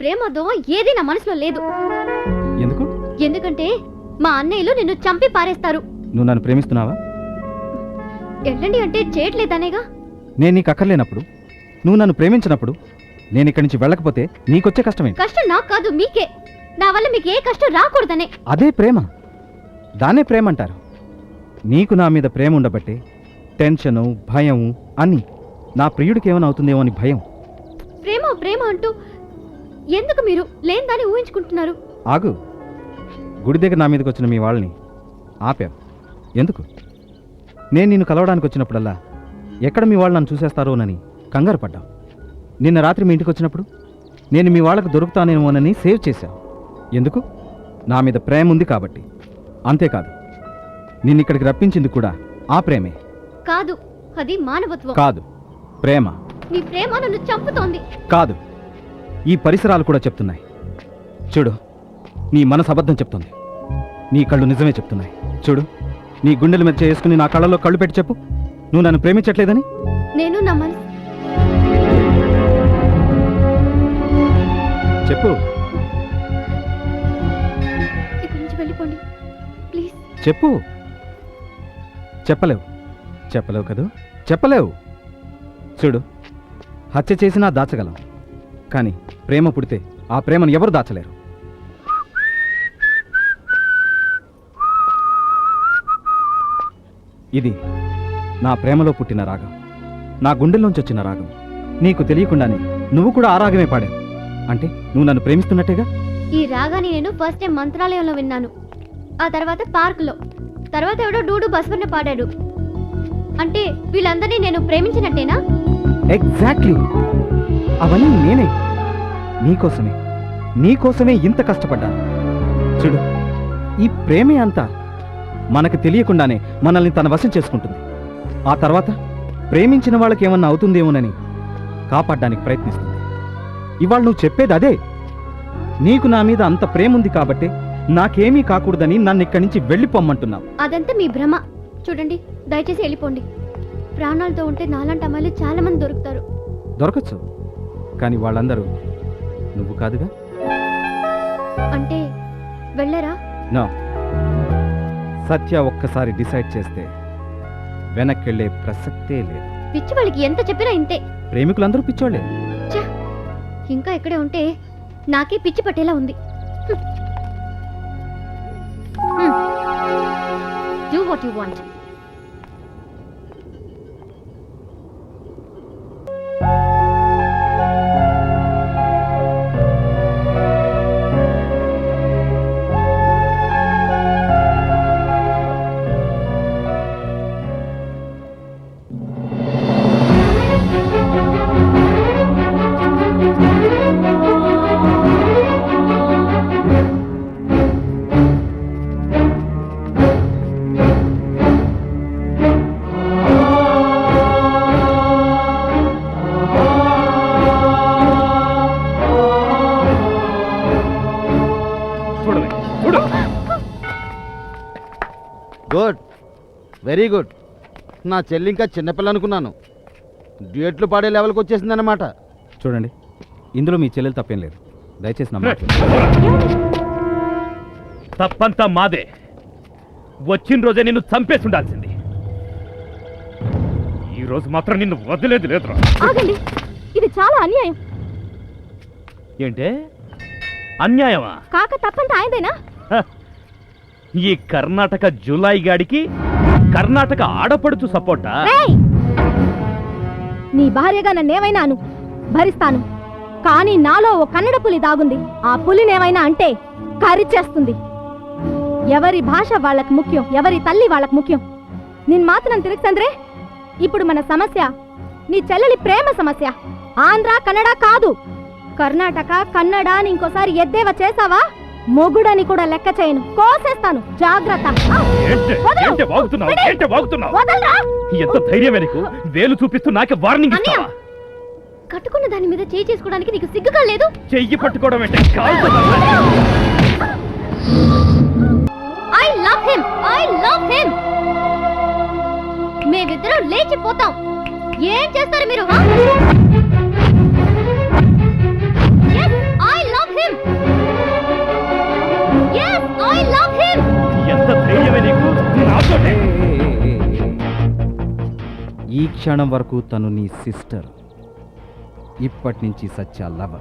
ప్రేమ దోమ ఏది నా మనసులో లేదు. ఎందుకు? ఎందుకంటే మా అన్నయ్యలు నిన్ను చంపి పారేస్తారు. నువ్వు నన్ను ప్రేమిస్తున్నావా? వెళ్ళండి అంటే చేయట్లేదనేగా. నేను నీకు అక్కర్లేనప్పుడు, నువ్వు నన్ను ప్రేమించినప్పుడు నేను ఇక్కడి నుంచి వెళ్ళకపోతే నీకొచ్చే కష్టమే. కష్టం నాకు కాదు, మీకే. నా వల్ల మీకు ఏ కష్టం రాకూడదనే. అదే ప్రేమ. దాన్నే ప్రేమ అంటారు. నీకు నా మీద ప్రేమ ఉండబట్టే టెన్షను, భయము అన్నీ. నా ప్రియుడికి ఏమైనా అవుతుందేమో అని భయం. ప్రేమ ప్రేమ అంటూ ఎందుకు మీరు లేని దాన్ని ఊహించుకుంటున్నారు? ఆగు. గుడి దగ్గర నా మీదకి వచ్చిన మీ వాళ్ళని ఆపావు ఎందుకు? నేను నిన్ను కలవడానికి వచ్చినప్పుడల్లా ఎక్కడ మీ వాళ్ళు నన్ను చూసేస్తారోనని కంగారు పడ్డావు. నిన్న రాత్రి మీ ఇంటికి వచ్చినప్పుడు నేను మీ వాళ్ళకు దొరుకుతానేమోనని సేవ్ చేశావు. ఎందుకు? నా మీద ప్రేమ ఉంది కాబట్టి. అంతేకాదు, నిన్నిక్కడికి రప్పించింది కూడా ఆ ప్రేమే. కాదు, అది మానవత్వం. కాదు, ప్రేమ. నీ ప్రేమ నన్ను చంపుతోంది. కాదు, ఈ పరిసరాలు కూడా చెప్తున్నాయి. చూడు, నీ మనసు అబద్ధం చెప్తుంది, నీ కళ్ళు నిజమే చెప్తున్నాయి. చూడు, నీ గుండెల మీద చేసుకుని నా కళ్ళలో కళ్ళు పెట్టి చెప్పు, నువ్వు నన్ను ప్రేమించట్లేదని. నేను నా మనసు చెప్పు. ఇక్కడి నుంచి వెళ్ళిపోండి ప్లీజ్. చెప్పు. చెప్పలేవు. చెప్పలేవు కదూ? చెప్పలేవు. చూడు, హత్య చేసినా దాచగలం, కానీ ప్రేమ పుడితే ఆ ప్రేమను ఎవరు దాచలేరు. ఇది నా ప్రేమలో పుట్టిన రాగం, నా గుండెల్లోంచి వచ్చిన రాగం. నీకు తెలియకుండానే నువ్వు కూడా ఆ రాగమే పాడావు. అంటే నువ్వు నన్ను ప్రేమిస్తున్నట్టేగా. ఈ రాగాన్ని నేను ఫస్ట్ టైం మంత్రాలయంలో విన్నాను, ఆ తర్వాత పార్కులో, తర్వాత ఎవడో డూడు బస్వన్న పాడాడు. అంటే వీళ్ళందరినీ నేను ప్రేమించినట్టేనా? ఎగ్జాక్ట్లీ. అవన్నీ నేనే. నీకోసమే, నీకోసమే ఇంత కష్టపడ్డాను. చూడు, ఈ ప్రేమే అంతా మనకు తెలియకుండానే మనల్ని తన వశం చేసుకుంటుంది. ఆ తర్వాత ప్రేమించిన వాళ్ళకి ఏమన్నా అవుతుందేమోనని కాపాడడానికి ప్రయత్నిస్తుంది. ఇవాళ నువ్వు చెప్పేది అదే. నీకు నా మీద అంత ప్రేమ ఉంది కాబట్టి నాకేమీ కాకూడదని నన్ను ఇక్కడి నుంచి వెళ్ళిపోమ్మంటున్నావు. అదంతా మీ భ్రమ. చూడండి, దయచేసి వెళ్ళిపోండి. ప్రాణాలతో ఉంటే నాలాంటి అమ్మాయిలు చాలా మంది దొరుకుతారు. దొరకచ్చు, కానీ వాళ్ళందరూ నువ్వు కాదుగా. అంటే వెళ్ళరా? నో. సత్య ఒక్కసారి డిసైడ్ చేస్తే వెనక్కెళ్లే ప్రసక్తే లేదు. పిచ్చి వాళ్ళకి ఎంత చెప్పినా ఇంతే. ప్రేమికులందరూ పిచ్చోళ్లే. ఇంకా ఇక్కడే ఉంటే నాకే పిచ్చి పట్టేలా ఉంది. Do what you want. Good, very good. నా చెల్లి ఇంకా చిన్నపిల్ల అనుకున్నాను, డ్యూయెట్లు పాడే లెవెల్కి వచ్చేసిందన్నమాట. చూడండి, ఇందులో మీ చెల్లెలు తప్పేం లేదు. దయచేసి నమ్మ. తప్పంతా మాదే. వచ్చిన రోజే నిన్ను చంపేసి ఉండాల్సింది. ఈ రోజు మాత్రం నిన్ను వదిలేదు లేదురా. ఆగండి, ఇది చాలా అన్యాయం. ఏంటే అన్యాయమా? కాక తప్పంతా ఆయనదేనా? ఈ కర్ణాటక జులాయి గాడికి కర్ణాటక ఆడపడుచు సపోర్టా? నీ భార్యగా నన్నేమైనా అను, భరిస్తాను. కానీ నాలో ఓ కన్నడ పులి దాగుంది. ఆ పులినేమైనా అంటే కరిచేస్తుంది. ఎవరి భాష వాళ్ళకి ముఖ్యం, ఎవరి తల్లి వాళ్ళకి ముఖ్యం. నిన్ మాత్రం తిరగసంద్రే. ఇప్పుడు మన సమస్య నీ చెల్లెలి ప్రేమ సమస్య. ఆంధ్ర కన్నడ కాదు, కర్ణాటక కన్నడ అని ఇంకోసారి ఎద్దేవా చేసావా మొగుడని కూడా లెక్క చేయను, కోసేస్తాను. జాగ్రత్త. ఎంత ధైర్యమే నీకు? వేలు చూపిస్తూ నాకే వార్నింగ్ ఇస్తావా? కట్టుకున్న దాని మీద చేయి చేసుకోవడానికి నీకు సిగ్గుగా లేదు? చెయ్యి పట్టుకోవడం అంటే I love him, I love him. మేమిద్దరం లేచిపోతాం. ఏం చేస్తారు మీరు? ఐ లవ్ లేకపోతే ఈ క్షణం వరకు తను నీ సిస్టర్, ఇప్పటి నుంచి సత్య లవర్.